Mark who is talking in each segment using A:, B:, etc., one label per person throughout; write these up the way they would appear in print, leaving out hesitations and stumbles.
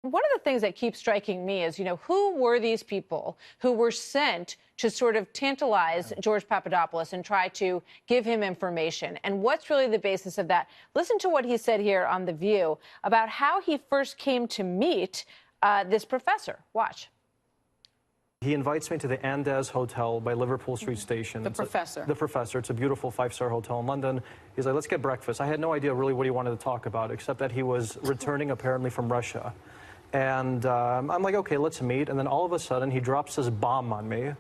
A: One of the things that keeps striking me is, who were these people who were sent to sort of tantalize George Papadopoulos and try to give him information? And what's really the basis of that? Listen to what he said here on The View about how he first came to meet this professor. Watch.
B: He invites me to the Andes Hotel by Liverpool Street Station.
A: The professor.
B: The professor. It's a beautiful five-star hotel in London. He's like, let's get breakfast. I had no idea really what he wanted to talk about, except that he was returning apparently from Russia. And I'm like, okay, let's meet. And then all of a sudden, he drops this bomb on me.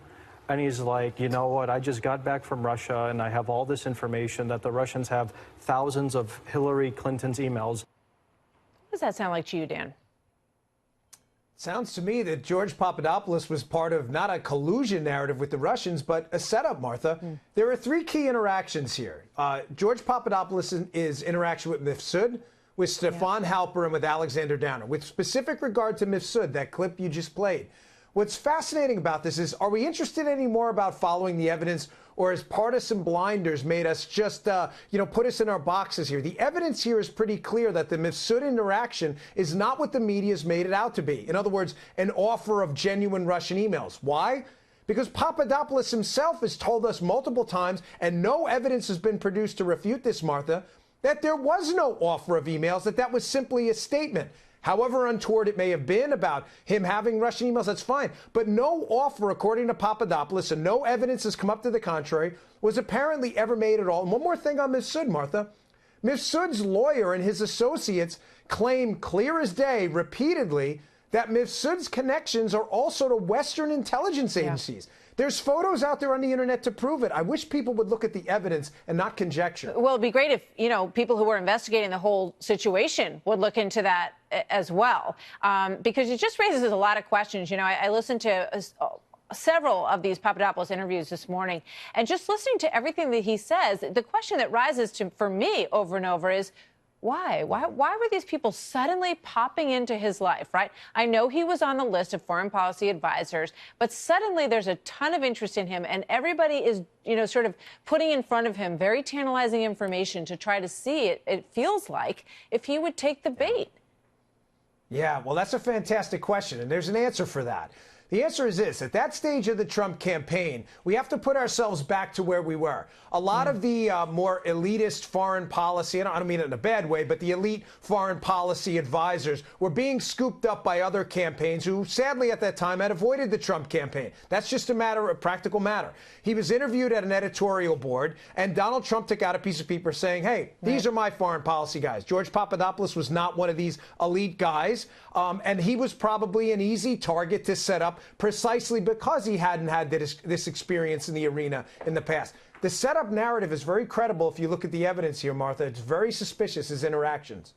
B: And he's like, you know what, I just got back from Russia, and I have all this information that the Russians have thousands of Hillary Clinton's emails.
A: What does that sound like to you, Dan?
C: Sounds to me that George Papadopoulos was part of not a collusion narrative with the Russians, but a setup, Martha. There are three key interactions here. George Papadopoulos' interaction with Mifsud, with Stefan Halper, and with Alexander Downer. With specific regard to Mifsud, that clip you just played, what's fascinating about this is, are we interested anymore about following the evidence, or has partisan blinders made us just, put us in our boxes here? The evidence here is pretty clear that the Mifsud interaction is not what the media's made it out to be. In other words, an offer of genuine Russian emails. Why? Because Papadopoulos himself has told us multiple times, and no evidence has been produced to refute this, Martha, that there was no offer of emails, that was simply a statement. However untoward it may have been about him having Russian emails, that's fine. But no offer, according to Papadopoulos, and no evidence has come up to the contrary, was apparently ever made at all. And one more thing on Mifsud, Martha. Mifsud's lawyer and his associates claim clear as day repeatedly that Mifsud's connections are also to Western intelligence agencies. There's photos out there on the internet to prove it. I wish people would look at the evidence and not conjecture.
A: Well, it'd be great if, people who were investigating the whole situation would look into that as well, because it just raises a lot of questions. I listened to several of these Papadopoulos interviews this morning, and just listening to everything that he says, the question that rises for me over and over is, why? Why were these people suddenly popping into his life, right? I know he was on the list of foreign policy advisors, but suddenly there's a ton of interest in him, and everybody is, sort of putting in front of him very tantalizing information to try to see, it feels like, if he would take the bait.
C: Yeah, well, that's a fantastic question, and there's an answer for that. The answer is this. At that stage of the Trump campaign, we have to put ourselves back to where we were. A lot of the more elitist foreign policy, and I don't mean it in a bad way, but the elite foreign policy advisors were being scooped up by other campaigns who, sadly, at that time had avoided the Trump campaign. That's just a practical matter. He was interviewed at an editorial board, and Donald Trump took out a piece of paper saying, hey, these are my foreign policy guys. George Papadopoulos was not one of these elite guys, and he was probably an easy target to set up precisely because he hadn't had this experience in the arena in the past. The setup narrative is very credible if you look at the evidence here, Martha. It's very suspicious, his interactions.